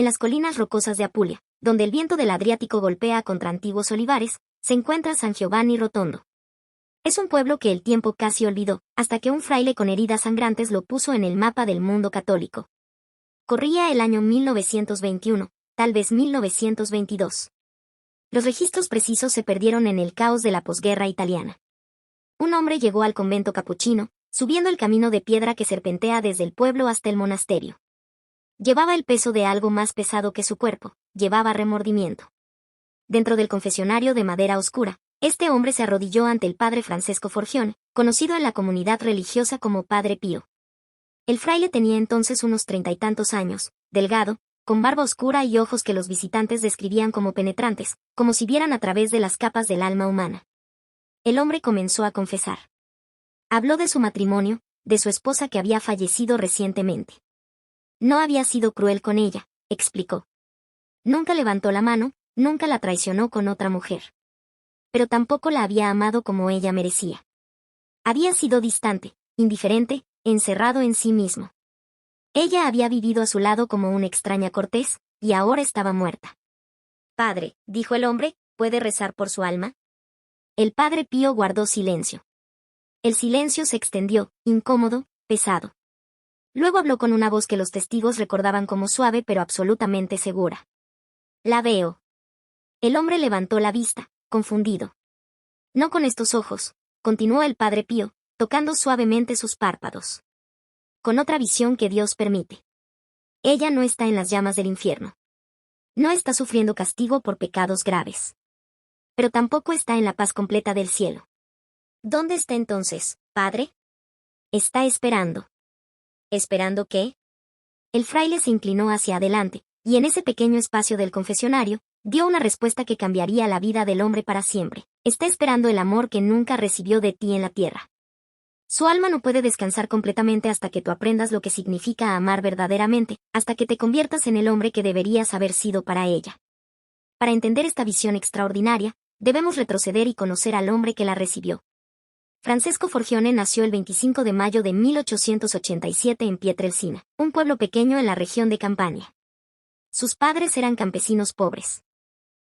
En las colinas rocosas de Apulia, donde el viento del Adriático golpea contra antiguos olivares, se encuentra San Giovanni Rotondo. Es un pueblo que el tiempo casi olvidó, hasta que un fraile con heridas sangrantes lo puso en el mapa del mundo católico. Corría el año 1921, tal vez 1922. Los registros precisos se perdieron en el caos de la posguerra italiana. Un hombre llegó al convento capuchino, subiendo el camino de piedra que serpentea desde el pueblo hasta el monasterio. Llevaba el peso de algo más pesado que su cuerpo, llevaba remordimiento. Dentro del confesionario de madera oscura, este hombre se arrodilló ante el padre Francesco Forgione, conocido en la comunidad religiosa como Padre Pío. El fraile tenía entonces unos 30 y tantos años, delgado, con barba oscura y ojos que los visitantes describían como penetrantes, como si vieran a través de las capas del alma humana. El hombre comenzó a confesar. Habló de su matrimonio, de su esposa que había fallecido recientemente. No había sido cruel con ella, explicó. Nunca levantó la mano, nunca la traicionó con otra mujer. Pero tampoco la había amado como ella merecía. Había sido distante, indiferente, encerrado en sí mismo. Ella había vivido a su lado como una extraña cortés, y ahora estaba muerta. Padre, dijo el hombre, ¿puede rezar por su alma? El padre Pío guardó silencio. El silencio se extendió, incómodo, pesado. Luego habló con una voz que los testigos recordaban como suave pero absolutamente segura. La veo. El hombre levantó la vista, confundido. No con estos ojos, continuó el padre Pío, tocando suavemente sus párpados. Con otra visión que Dios permite. Ella no está en las llamas del infierno. No está sufriendo castigo por pecados graves. Pero tampoco está en la paz completa del cielo. ¿Dónde está entonces, padre? Está esperando. ¿Esperando qué? El fraile se inclinó hacia adelante, y en ese pequeño espacio del confesionario, dio una respuesta que cambiaría la vida del hombre para siempre. Está esperando el amor que nunca recibió de ti en la tierra. Su alma no puede descansar completamente hasta que tú aprendas lo que significa amar verdaderamente, hasta que te conviertas en el hombre que deberías haber sido para ella. Para entender esta visión extraordinaria, debemos retroceder y conocer al hombre que la recibió. Francesco Forgione nació el 25 de mayo de 1887 en Pietrelcina, un pueblo pequeño en la región de Campania. Sus padres eran campesinos pobres.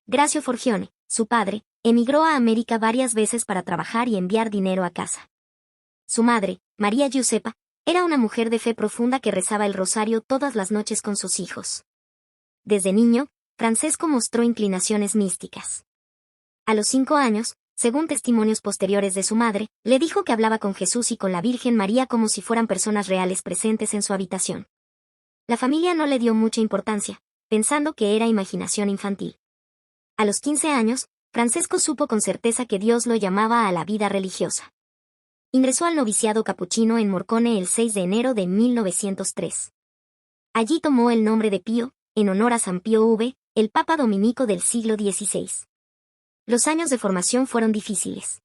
Gracio Forgione, su padre, emigró a América varias veces para trabajar y enviar dinero a casa. Su madre, María Giuseppa, era una mujer de fe profunda que rezaba el rosario todas las noches con sus hijos. Desde niño, Francesco mostró inclinaciones místicas. A los 5 años, según testimonios posteriores de su madre, le dijo que hablaba con Jesús y con la Virgen María como si fueran personas reales presentes en su habitación. La familia no le dio mucha importancia, pensando que era imaginación infantil. A los 15 años, Francesco supo con certeza que Dios lo llamaba a la vida religiosa. Ingresó al noviciado capuchino en Morcone el 6 de enero de 1903. Allí tomó el nombre de Pío, en honor a San Pío V, el Papa dominico del siglo XVI. Los años de formación fueron difíciles.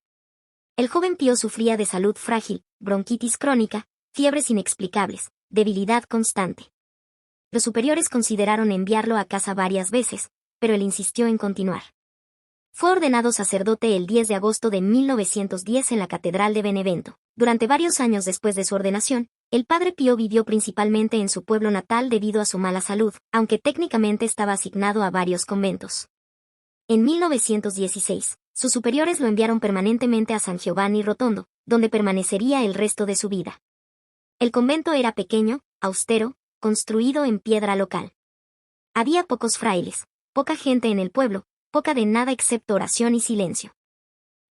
El joven Pío sufría de salud frágil, bronquitis crónica, fiebres inexplicables, debilidad constante. Los superiores consideraron enviarlo a casa varias veces, pero él insistió en continuar. Fue ordenado sacerdote el 10 de agosto de 1910 en la Catedral de Benevento. Durante varios años después de su ordenación, el padre Pío vivió principalmente en su pueblo natal debido a su mala salud, aunque técnicamente estaba asignado a varios conventos. En 1916, sus superiores lo enviaron permanentemente a San Giovanni Rotondo, donde permanecería el resto de su vida. El convento era pequeño, austero, construido en piedra local. Había pocos frailes, poca gente en el pueblo, poca de nada excepto oración y silencio.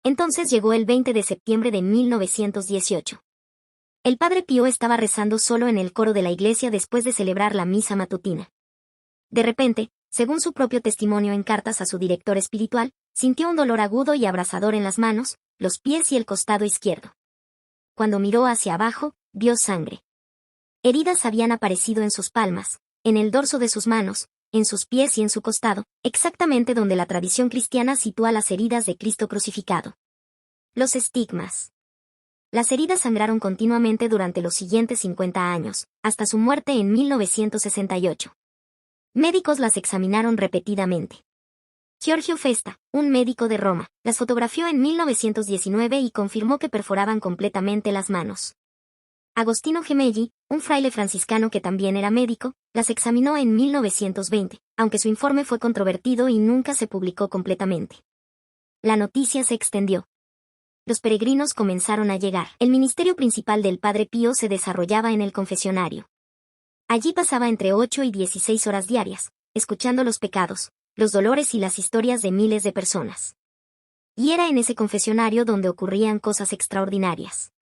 Entonces llegó el 20 de septiembre de 1918. El padre Pío estaba rezando solo en el coro de la iglesia después de celebrar la misa matutina. De repente, según su propio testimonio en cartas a su director espiritual, sintió un dolor agudo y abrasador en las manos, los pies y el costado izquierdo. Cuando miró hacia abajo, vio sangre. Heridas habían aparecido en sus palmas, en el dorso de sus manos, en sus pies y en su costado, exactamente donde la tradición cristiana sitúa las heridas de Cristo crucificado. Los estigmas. Las heridas sangraron continuamente durante los siguientes 50 años, hasta su muerte en 1968. Médicos las examinaron repetidamente. Giorgio Festa, un médico de Roma, las fotografió en 1919 y confirmó que perforaban completamente las manos. Agostino Gemelli, un fraile franciscano que también era médico, las examinó en 1920, aunque su informe fue controvertido y nunca se publicó completamente. La noticia se extendió. Los peregrinos comenzaron a llegar. El ministerio principal del Padre Pío se desarrollaba en el confesionario. Allí pasaba entre 8 y 16 horas diarias, escuchando los pecados, los dolores y las historias de miles de personas. Y era en ese confesionario donde ocurrían cosas extraordinarias.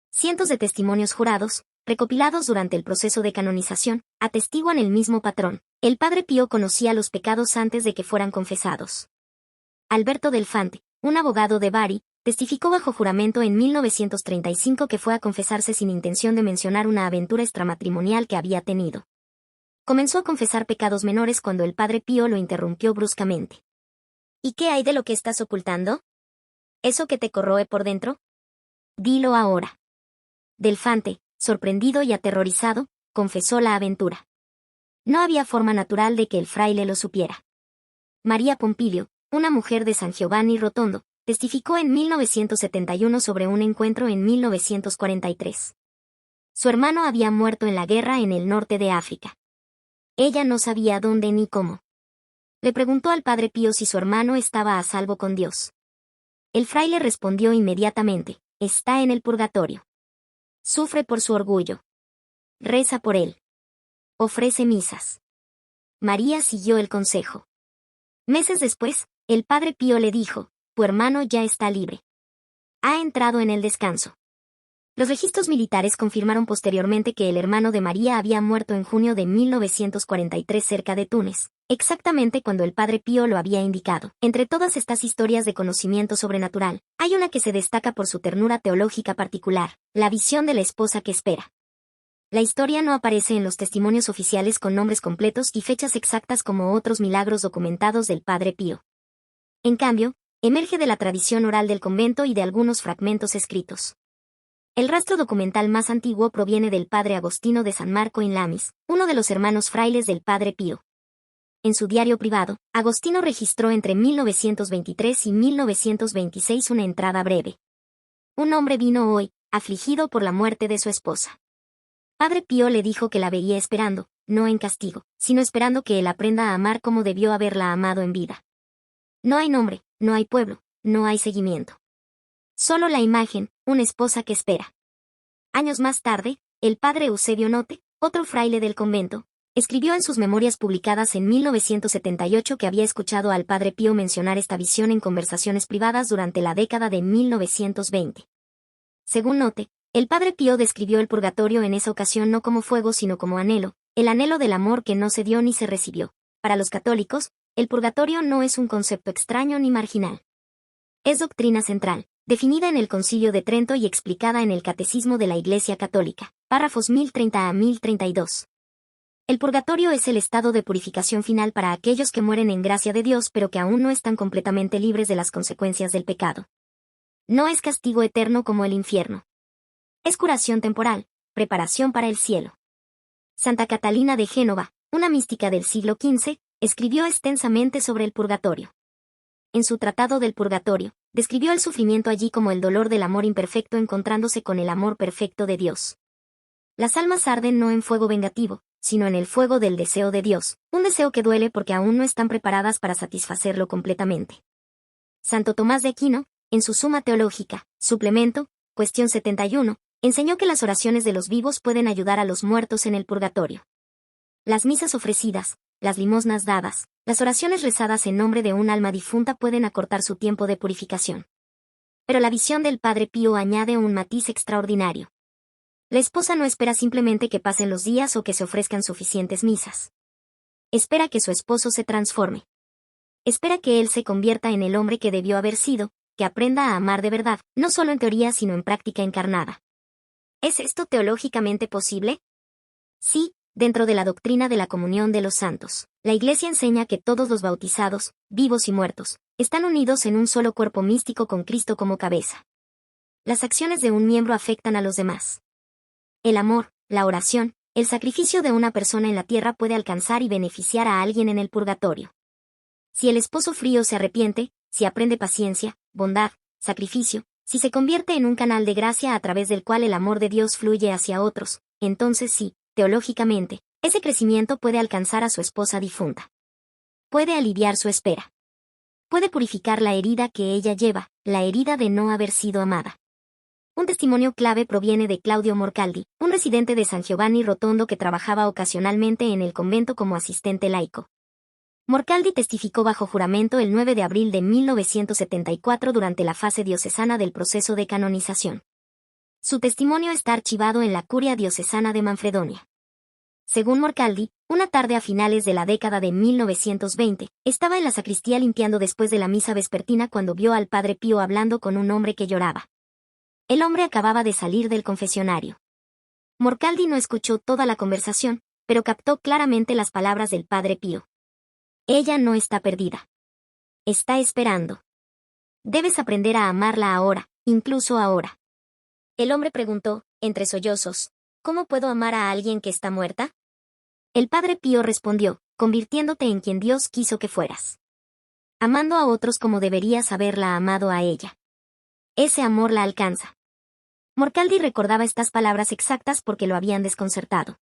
Cientos de testimonios jurados, recopilados durante el proceso de canonización, atestiguan el mismo patrón. El Padre Pío conocía los pecados antes de que fueran confesados. Alberto Delfante, un abogado de Bari, testificó bajo juramento en 1935 que fue a confesarse sin intención de mencionar una aventura extramatrimonial que había tenido. Comenzó a confesar pecados menores cuando el Padre Pío lo interrumpió bruscamente. ¿Y qué hay de lo que estás ocultando? ¿Eso que te corroe por dentro? Dilo ahora. Delfante, sorprendido y aterrorizado, confesó la aventura. No había forma natural de que el fraile lo supiera. María Pompilio, una mujer de San Giovanni Rotondo, testificó en 1971 sobre un encuentro en 1943. Su hermano había muerto en la guerra en el norte de África. Ella no sabía dónde ni cómo. Le preguntó al Padre Pío si su hermano estaba a salvo con Dios. El fraile respondió inmediatamente: está en el purgatorio. Sufre por su orgullo. Reza por él. Ofrece misas. María siguió el consejo. Meses después, el Padre Pío le dijo: tu hermano ya está libre. Ha entrado en el descanso. Los registros militares confirmaron posteriormente que el hermano de María había muerto en junio de 1943 cerca de Túnez, exactamente cuando el Padre Pío lo había indicado. Entre todas estas historias de conocimiento sobrenatural, hay una que se destaca por su ternura teológica particular: la visión de la esposa que espera. La historia no aparece en los testimonios oficiales con nombres completos y fechas exactas como otros milagros documentados del Padre Pío. En cambio, emerge de la tradición oral del convento y de algunos fragmentos escritos. El rastro documental más antiguo proviene del Padre Agostino de San Marco in Lamis, uno de los hermanos frailes del Padre Pío. En su diario privado, Agostino registró entre 1923 y 1926 una entrada breve. Un hombre vino hoy, afligido por la muerte de su esposa. Padre Pío le dijo que la veía esperando, no en castigo, sino esperando que él aprenda a amar como debió haberla amado en vida. No hay nombre, no hay pueblo, no hay seguimiento. Solo la imagen, una esposa que espera. Años más tarde, el padre Eusebio Notte, otro fraile del convento, escribió en sus memorias publicadas en 1978 que había escuchado al Padre Pío mencionar esta visión en conversaciones privadas durante la década de 1920. Según Notte, el Padre Pío describió el purgatorio en esa ocasión no como fuego sino como anhelo, el anhelo del amor que no se dio ni se recibió. Para los católicos, el purgatorio no es un concepto extraño ni marginal. Es doctrina central, definida en el Concilio de Trento y explicada en el Catecismo de la Iglesia Católica, párrafos 1030 a 1032. El purgatorio es el estado de purificación final para aquellos que mueren en gracia de Dios pero que aún no están completamente libres de las consecuencias del pecado. No es castigo eterno como el infierno. Es curación temporal, preparación para el cielo. Santa Catalina de Génova, una mística del siglo XV, escribió extensamente sobre el purgatorio. En su Tratado del Purgatorio, describió el sufrimiento allí como el dolor del amor imperfecto encontrándose con el amor perfecto de Dios. Las almas arden no en fuego vengativo, sino en el fuego del deseo de Dios, un deseo que duele porque aún no están preparadas para satisfacerlo completamente. Santo Tomás de Aquino, en su Suma Teológica, suplemento, cuestión 71, enseñó que las oraciones de los vivos pueden ayudar a los muertos en el purgatorio. Las misas ofrecidas, las limosnas dadas, las oraciones rezadas en nombre de un alma difunta pueden acortar su tiempo de purificación. Pero la visión del Padre Pío añade un matiz extraordinario. La esposa no espera simplemente que pasen los días o que se ofrezcan suficientes misas. Espera que su esposo se transforme. Espera que él se convierta en el hombre que debió haber sido, que aprenda a amar de verdad, no solo en teoría sino en práctica encarnada. ¿Es esto teológicamente posible? Sí, dentro de la doctrina de la comunión de los santos. La Iglesia enseña que todos los bautizados, vivos y muertos, están unidos en un solo cuerpo místico con Cristo como cabeza. Las acciones de un miembro afectan a los demás. El amor, la oración, el sacrificio de una persona en la tierra puede alcanzar y beneficiar a alguien en el purgatorio. Si el esposo frío se arrepiente, si aprende paciencia, bondad, sacrificio, Si se convierte en un canal de gracia a través del cual el amor de Dios fluye hacia otros, entonces sí, teológicamente, ese crecimiento puede alcanzar a su esposa difunta. Puede aliviar su espera. Puede purificar la herida que ella lleva, la herida de no haber sido amada. Un testimonio clave proviene de Claudio Morcaldi, un residente de San Giovanni Rotondo que trabajaba ocasionalmente en el convento como asistente laico. Morcaldi testificó bajo juramento el 9 de abril de 1974 durante la fase diocesana del proceso de canonización. Su testimonio está archivado en la Curia Diocesana de Manfredonia. Según Morcaldi, una tarde a finales de la década de 1920, estaba en la sacristía limpiando después de la misa vespertina cuando vio al Padre Pío hablando con un hombre que lloraba. El hombre acababa de salir del confesionario. Morcaldi no escuchó toda la conversación, pero captó claramente las palabras del Padre Pío. Ella no está perdida. Está esperando. Debes aprender a amarla ahora, incluso ahora. El hombre preguntó, entre sollozos, ¿cómo puedo amar a alguien que está muerta? El Padre Pío respondió, convirtiéndote en quien Dios quiso que fueras. Amando a otros como deberías haberla amado a ella. Ese amor la alcanza. Morcaldi recordaba estas palabras exactas porque lo habían desconcertado.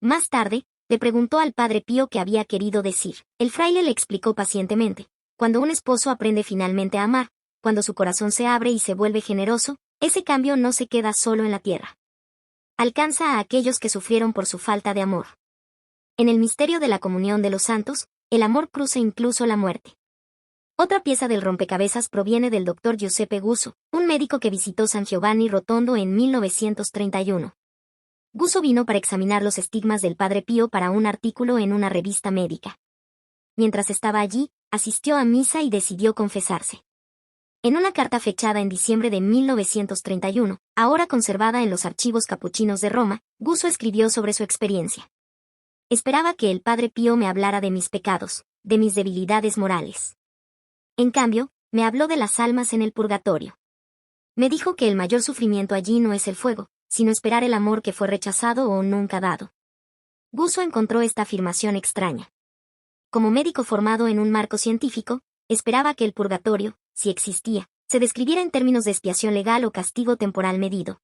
Más tarde, le preguntó al Padre Pío qué había querido decir. El fraile le explicó pacientemente. Cuando un esposo aprende finalmente a amar, cuando su corazón se abre y se vuelve generoso, ese cambio no se queda solo en la tierra. Alcanza a aquellos que sufrieron por su falta de amor. En el misterio de la comunión de los santos, el amor cruza incluso la muerte. Otra pieza del rompecabezas proviene del Dr. Giuseppe Guso, un médico que visitó San Giovanni Rotondo en 1931. Guso vino para examinar los estigmas del Padre Pío para un artículo en una revista médica. Mientras estaba allí, asistió a misa y decidió confesarse. En una carta fechada en diciembre de 1931, ahora conservada en los archivos capuchinos de Roma, Guso escribió sobre su experiencia. Esperaba que el Padre Pío me hablara de mis pecados, de mis debilidades morales. En cambio, me habló de las almas en el purgatorio. Me dijo que el mayor sufrimiento allí no es el fuego, sino esperar el amor que fue rechazado o nunca dado. Guso encontró esta afirmación extraña. Como médico formado en un marco científico, esperaba que el purgatorio, si existía, se describiera en términos de expiación legal o castigo temporal medido.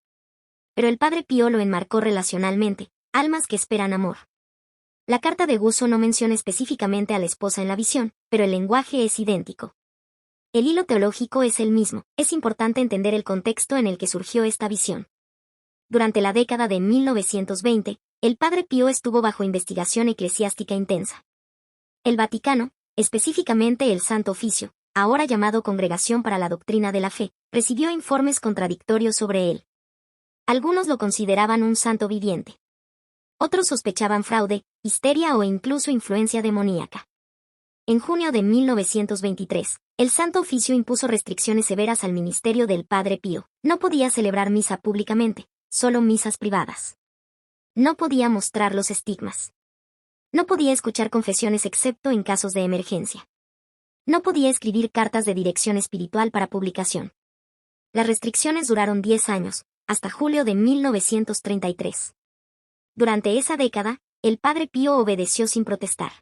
Pero el Padre Pío lo enmarcó relacionalmente, almas que esperan amor. La carta de Guso no menciona específicamente a la esposa en la visión, pero el lenguaje es idéntico. El hilo teológico es el mismo, es importante entender el contexto en el que surgió esta visión. Durante la década de 1920, el Padre Pío estuvo bajo investigación eclesiástica intensa. El Vaticano, específicamente el Santo Oficio, ahora llamado Congregación para la Doctrina de la Fe, recibió informes contradictorios sobre él. Algunos lo consideraban un santo viviente. Otros sospechaban fraude, histeria o incluso influencia demoníaca. En junio de 1923, el Santo Oficio impuso restricciones severas al ministerio del Padre Pío. No podía celebrar misa públicamente, solo misas privadas. No podía mostrar los estigmas. No podía escuchar confesiones excepto en casos de emergencia. No podía escribir cartas de dirección espiritual para publicación. Las restricciones duraron 10 años, hasta julio de 1933. Durante esa década, el Padre Pío obedeció sin protestar.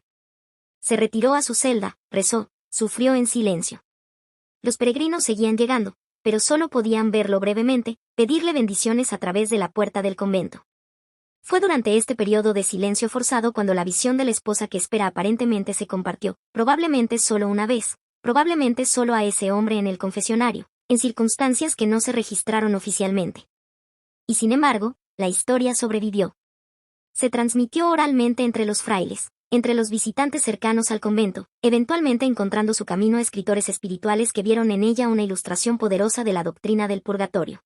Se retiró a su celda, rezó, sufrió en silencio. Los peregrinos seguían llegando, pero solo podían verlo brevemente, pedirle bendiciones a través de la puerta del convento. Fue durante este periodo de silencio forzado cuando la visión de la esposa que espera aparentemente se compartió, probablemente solo una vez, probablemente solo a ese hombre en el confesionario, en circunstancias que no se registraron oficialmente. Y sin embargo, la historia sobrevivió. Se transmitió oralmente entre los frailes, entre los visitantes cercanos al convento, eventualmente encontrando su camino a escritores espirituales que vieron en ella una ilustración poderosa de la doctrina del purgatorio.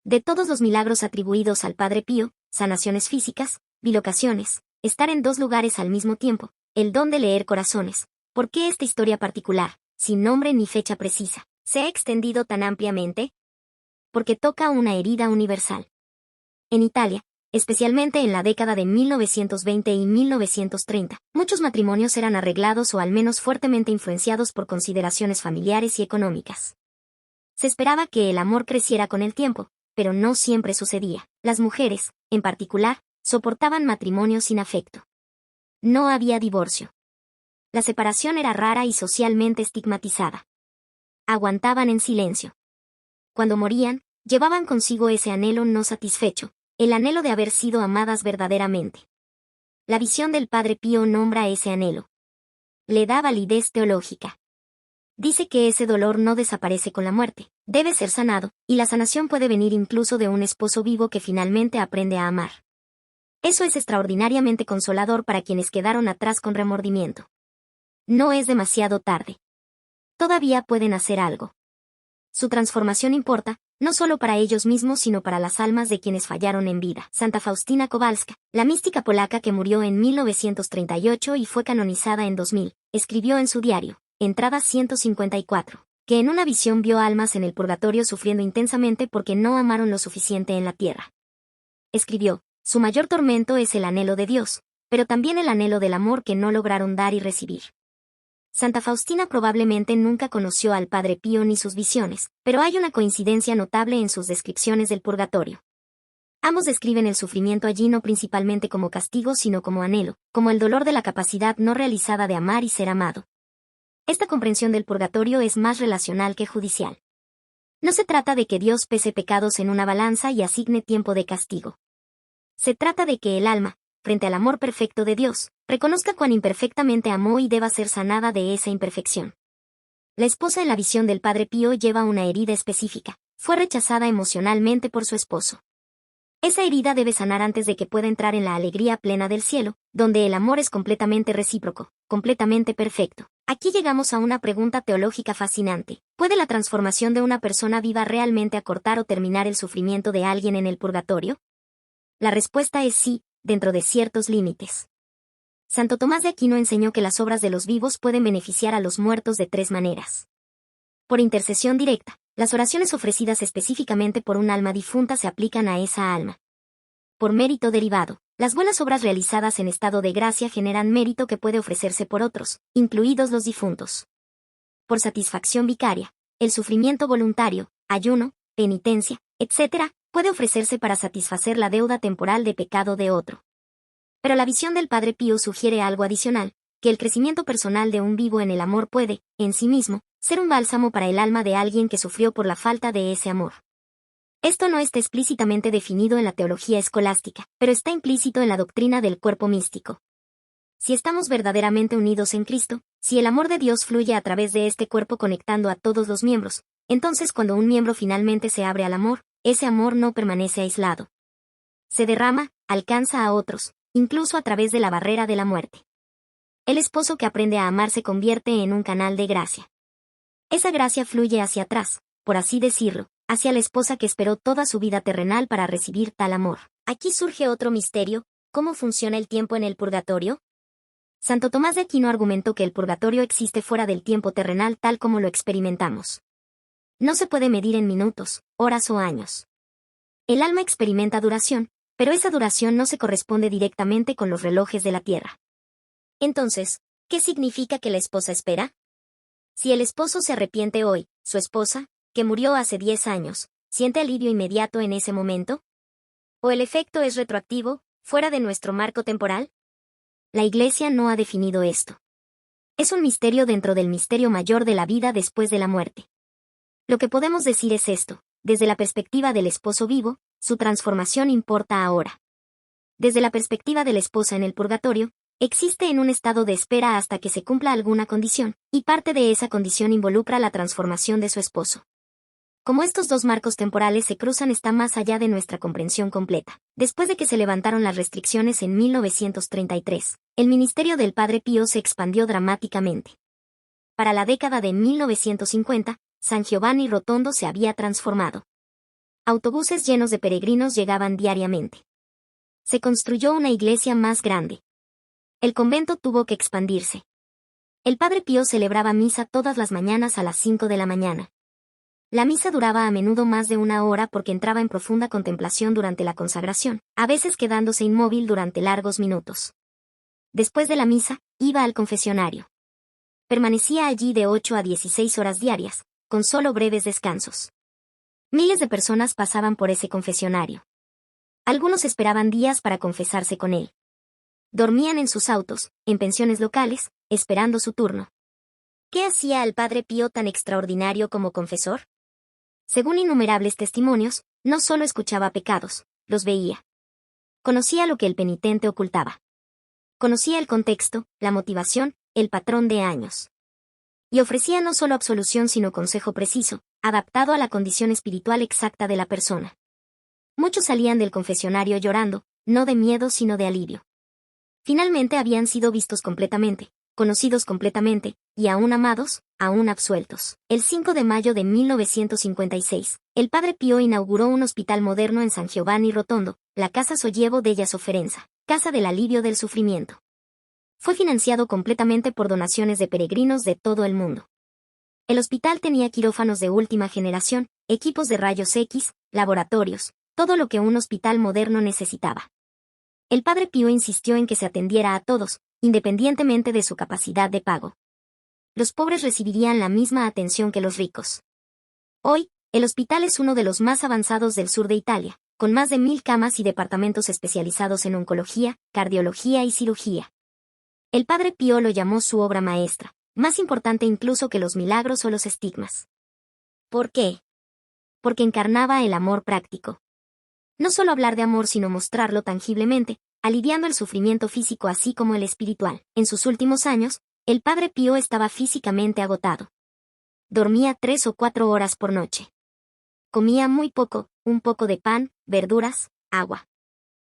De todos los milagros atribuidos al Padre Pío, sanaciones físicas, bilocaciones, estar en 2 lugares al mismo tiempo, el don de leer corazones, ¿por qué esta historia particular, sin nombre ni fecha precisa, se ha extendido tan ampliamente? Porque toca una herida universal. En Italia, especialmente en la década de 1920 y 1930, muchos matrimonios eran arreglados o al menos fuertemente influenciados por consideraciones familiares y económicas. Se esperaba que el amor creciera con el tiempo, pero no siempre sucedía. Las mujeres, en particular, soportaban matrimonios sin afecto. No había divorcio. La separación era rara y socialmente estigmatizada. Aguantaban en silencio. Cuando morían, llevaban consigo ese anhelo no satisfecho, el anhelo de haber sido amadas verdaderamente. La visión del Padre Pío nombra ese anhelo. Le da validez teológica. Dice que ese dolor no desaparece con la muerte, debe ser sanado, y la sanación puede venir incluso de un esposo vivo que finalmente aprende a amar. Eso es extraordinariamente consolador para quienes quedaron atrás con remordimiento. No es demasiado tarde. Todavía pueden hacer algo. Su transformación importa, no solo para ellos mismos sino para las almas de quienes fallaron en vida. Santa Faustina Kowalska, la mística polaca que murió en 1938 y fue canonizada en 2000, escribió en su diario, entrada 154, que en una visión vio almas en el purgatorio sufriendo intensamente porque no amaron lo suficiente en la tierra. Escribió, su mayor tormento es el anhelo de Dios, pero también el anhelo del amor que no lograron dar y recibir. Santa Faustina probablemente nunca conoció al Padre Pío ni sus visiones, pero hay una coincidencia notable en sus descripciones del purgatorio. Ambos describen el sufrimiento allí no principalmente como castigo sino como anhelo, como el dolor de la capacidad no realizada de amar y ser amado. Esta comprensión del purgatorio es más relacional que judicial. No se trata de que Dios pese pecados en una balanza y asigne tiempo de castigo. Se trata de que el alma, frente al amor perfecto de Dios, reconozca cuán imperfectamente amó y deba ser sanada de esa imperfección. La esposa en la visión del Padre Pío lleva una herida específica, fue rechazada emocionalmente por su esposo. Esa herida debe sanar antes de que pueda entrar en la alegría plena del cielo, donde el amor es completamente recíproco, completamente perfecto. Aquí llegamos a una pregunta teológica fascinante. ¿Puede la transformación de una persona viva realmente acortar o terminar el sufrimiento de alguien en el purgatorio? La respuesta es sí, dentro de ciertos límites. Santo Tomás de Aquino enseñó que las obras de los vivos pueden beneficiar a los muertos de 3 maneras. Por intercesión directa, las oraciones ofrecidas específicamente por un alma difunta se aplican a esa alma. Por mérito derivado, las buenas obras realizadas en estado de gracia generan mérito que puede ofrecerse por otros, incluidos los difuntos. Por satisfacción vicaria, el sufrimiento voluntario, ayuno, penitencia, etc., puede ofrecerse para satisfacer la deuda temporal de pecado de otro. Pero la visión del Padre Pío sugiere algo adicional, que el crecimiento personal de un vivo en el amor puede, en sí mismo, ser un bálsamo para el alma de alguien que sufrió por la falta de ese amor. Esto no está explícitamente definido en la teología escolástica, pero está implícito en la doctrina del cuerpo místico. Si estamos verdaderamente unidos en Cristo, si el amor de Dios fluye a través de este cuerpo conectando a todos los miembros, entonces cuando un miembro finalmente se abre al amor, ese amor no permanece aislado. Se derrama, alcanza a otros, incluso a través de la barrera de la muerte. El esposo que aprende a amar se convierte en un canal de gracia. Esa gracia fluye hacia atrás, por así decirlo, hacia la esposa que esperó toda su vida terrenal para recibir tal amor. Aquí surge otro misterio, ¿cómo funciona el tiempo en el purgatorio? Santo Tomás de Aquino argumentó que el purgatorio existe fuera del tiempo terrenal tal como lo experimentamos. No se puede medir en minutos, horas o años. El alma experimenta duración, pero esa duración no se corresponde directamente con los relojes de la tierra. Entonces, ¿qué significa que la esposa espera? Si el esposo se arrepiente hoy, su esposa, que murió hace 10 años, ¿siente alivio inmediato en ese momento? ¿O el efecto es retroactivo, fuera de nuestro marco temporal? La Iglesia no ha definido esto. Es un misterio dentro del misterio mayor de la vida después de la muerte. Lo que podemos decir es esto, desde la perspectiva del esposo vivo, su transformación importa ahora. Desde la perspectiva de la esposa en el purgatorio, existe en un estado de espera hasta que se cumpla alguna condición, y parte de esa condición involucra la transformación de su esposo. Como estos dos marcos temporales se cruzan está más allá de nuestra comprensión completa. Después de que se levantaron las restricciones en 1933, el ministerio del Padre Pío se expandió dramáticamente. Para la década de 1950, San Giovanni Rotondo se había transformado. Autobuses llenos de peregrinos llegaban diariamente. Se construyó una iglesia más grande. El convento tuvo que expandirse. El Padre Pío celebraba misa todas las mañanas a las 5 de la mañana. La misa duraba a menudo más de 1 hora porque entraba en profunda contemplación durante la consagración, a veces quedándose inmóvil durante largos minutos. Después de la misa, iba al confesionario. Permanecía allí de 8 a 16 horas diarias, con solo breves descansos. Miles de personas pasaban por ese confesionario. Algunos esperaban días para confesarse con él. Dormían en sus autos, en pensiones locales, esperando su turno. ¿Qué hacía al Padre Pío tan extraordinario como confesor? Según innumerables testimonios, no solo escuchaba pecados, los veía. Conocía lo que el penitente ocultaba. Conocía el contexto, la motivación, el patrón de años. Y ofrecía no solo absolución sino consejo preciso, adaptado a la condición espiritual exacta de la persona. Muchos salían del confesionario llorando, no de miedo sino de alivio. Finalmente habían sido vistos completamente, conocidos completamente, y aún amados, aún absueltos. El 5 de mayo de 1956, el Padre Pío inauguró un hospital moderno en San Giovanni Rotondo, la Casa Sollievo della Sofferenza, Casa del Alivio del Sufrimiento. Fue financiado completamente por donaciones de peregrinos de todo el mundo. El hospital tenía quirófanos de última generación, equipos de rayos X, laboratorios, todo lo que un hospital moderno necesitaba. El Padre Pío insistió en que se atendiera a todos, independientemente de su capacidad de pago. Los pobres recibirían la misma atención que los ricos. Hoy, el hospital es uno de los más avanzados del sur de Italia, con más de 1000 camas y departamentos especializados en oncología, cardiología y cirugía. El Padre Pío lo llamó su obra maestra, más importante incluso que los milagros o los estigmas. ¿Por qué? Porque encarnaba el amor práctico. No solo hablar de amor sino mostrarlo tangiblemente, aliviando el sufrimiento físico así como el espiritual. En sus últimos años, el Padre Pío estaba físicamente agotado. Dormía 3 o 4 horas por noche. Comía muy poco, un poco de pan, verduras, agua.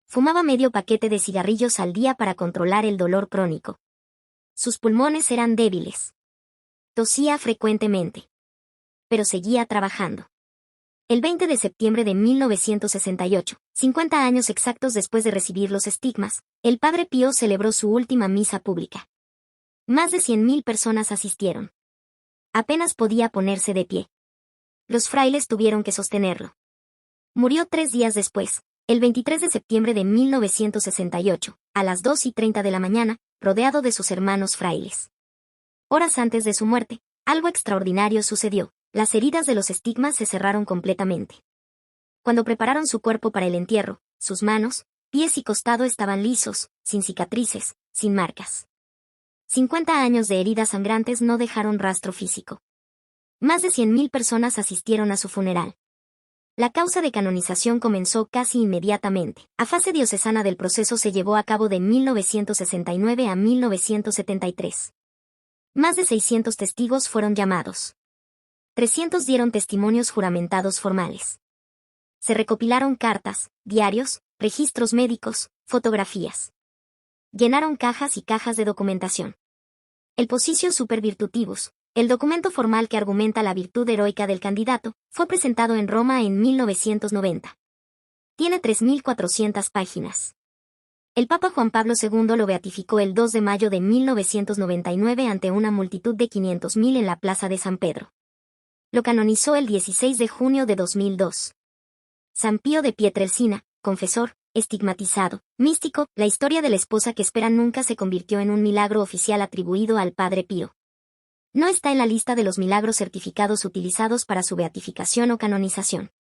Fumaba medio paquete de cigarrillos al día para controlar el dolor crónico. Sus pulmones eran débiles. Tosía frecuentemente. Pero seguía trabajando. El 20 de septiembre de 1968, 50 años exactos después de recibir los estigmas, el Padre Pío celebró su última misa pública. Más de 100.000 personas asistieron. Apenas podía ponerse de pie. Los frailes tuvieron que sostenerlo. Murió 3 días después, el 23 de septiembre de 1968, a las 2:30 de la mañana, rodeado de sus hermanos frailes. Horas antes de su muerte, algo extraordinario sucedió. Las heridas de los estigmas se cerraron completamente. Cuando prepararon su cuerpo para el entierro, sus manos, pies y costado estaban lisos, sin cicatrices, sin marcas. 50 años de heridas sangrantes no dejaron rastro físico. Más de 100.000 personas asistieron a su funeral. La causa de canonización comenzó casi inmediatamente. La fase diocesana del proceso se llevó a cabo de 1969 a 1973. Más de 600 testigos fueron llamados. 300 dieron testimonios juramentados formales. Se recopilaron cartas, diarios, registros médicos, fotografías. Llenaron cajas y cajas de documentación. El Posicio Super Virtutibus, el documento formal que argumenta la virtud heroica del candidato, fue presentado en Roma en 1990. Tiene 3.400 páginas. El Papa Juan Pablo II lo beatificó el 2 de mayo de 1999 ante una multitud de 500.000 en la Plaza de San Pedro. Lo canonizó el 16 de junio de 2002. San Pío de Pietrelcina, confesor, estigmatizado, místico, la historia de la esposa que espera nunca se convirtió en un milagro oficial atribuido al Padre Pío. No está en la lista de los milagros certificados utilizados para su beatificación o canonización.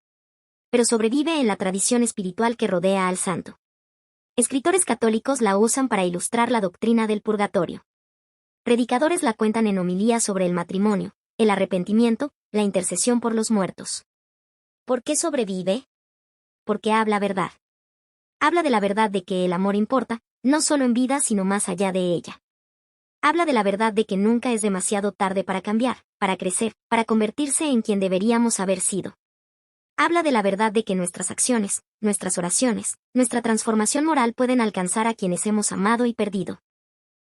Pero sobrevive en la tradición espiritual que rodea al santo. Escritores católicos la usan para ilustrar la doctrina del purgatorio. Predicadores la cuentan en homilías sobre el matrimonio, el arrepentimiento, la intercesión por los muertos. ¿Por qué sobrevive? Porque habla verdad. Habla de la verdad de que el amor importa, no solo en vida sino más allá de ella. Habla de la verdad de que nunca es demasiado tarde para cambiar, para crecer, para convertirse en quien deberíamos haber sido. Habla de la verdad de que nuestras acciones, nuestras oraciones, nuestra transformación moral pueden alcanzar a quienes hemos amado y perdido.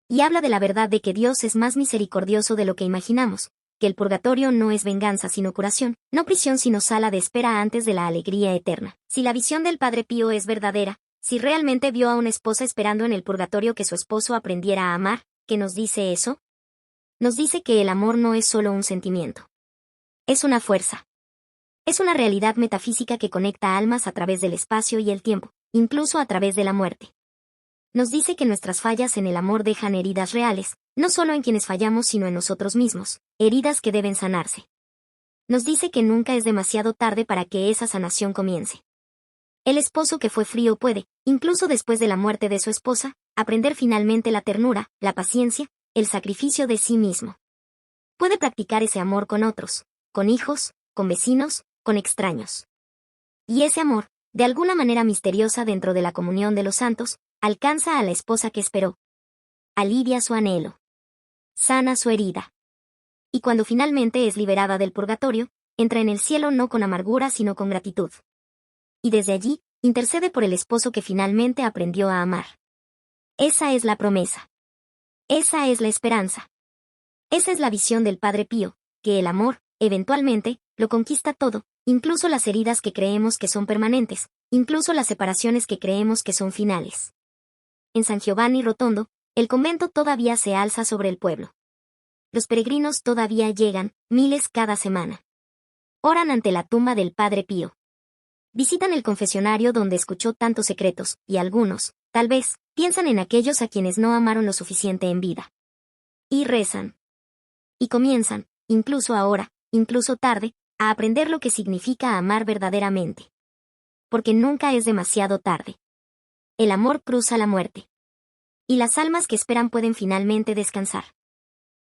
Y habla de la verdad de que Dios es más misericordioso de lo que imaginamos, que el purgatorio no es venganza sino curación, no prisión sino sala de espera antes de la alegría eterna. Si la visión del Padre Pío es verdadera, si realmente vio a una esposa esperando en el purgatorio que su esposo aprendiera a amar, ¿qué nos dice eso? Nos dice que el amor no es solo un sentimiento. Es una fuerza. Es una realidad metafísica que conecta almas a través del espacio y el tiempo, incluso a través de la muerte. Nos dice que nuestras fallas en el amor dejan heridas reales, no solo en quienes fallamos sino en nosotros mismos, heridas que deben sanarse. Nos dice que nunca es demasiado tarde para que esa sanación comience. El esposo que fue frío puede, incluso después de la muerte de su esposa, aprender finalmente la ternura, la paciencia, el sacrificio de sí mismo. Puede practicar ese amor con otros, con hijos, con vecinos, con extraños. Y ese amor, de alguna manera misteriosa dentro de la comunión de los santos, alcanza a la esposa que esperó. Alivia su anhelo. Sana su herida. Y cuando finalmente es liberada del purgatorio, entra en el cielo no con amargura sino con gratitud. Y desde allí, intercede por el esposo que finalmente aprendió a amar. Esa es la promesa. Esa es la esperanza. Esa es la visión del Padre Pío, que el amor, eventualmente, lo conquista todo, incluso las heridas que creemos que son permanentes, incluso las separaciones que creemos que son finales. En San Giovanni Rotondo, el convento todavía se alza sobre el pueblo. Los peregrinos todavía llegan, miles cada semana. Oran ante la tumba del Padre Pío. Visitan el confesionario donde escuchó tantos secretos, y algunos, tal vez, piensan en aquellos a quienes no amaron lo suficiente en vida. Y rezan. Y comienzan, incluso ahora, incluso tarde, a aprender lo que significa amar verdaderamente. Porque nunca es demasiado tarde. El amor cruza la muerte. Y las almas que esperan pueden finalmente descansar.